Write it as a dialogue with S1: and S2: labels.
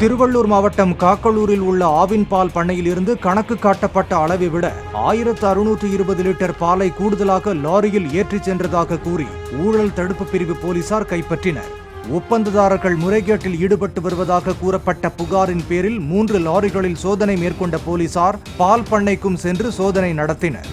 S1: திருவள்ளூர் மாவட்டம் காக்கலூரில் உள்ள ஆவின் பால் பண்ணையிலிருந்து கணக்கு காட்டப்பட்ட அளவை விட 1620 லிட்டர் பாலை கூடுதலாக லாரியில் ஏற்றிச் சென்றதாக கூறி ஊழல் தடுப்பு பிரிவு போலீசார் கைப்பற்றினர். ஒப்பந்ததாரர்கள் முறைகேட்டில் ஈடுபட்டு வருவதாக கூறப்பட்ட புகாரின் பேரில் 3 லாரிகளில் சோதனை மேற்கொண்ட போலீசார் பால் பண்ணைக்கும் சென்று சோதனை நடத்தினர்.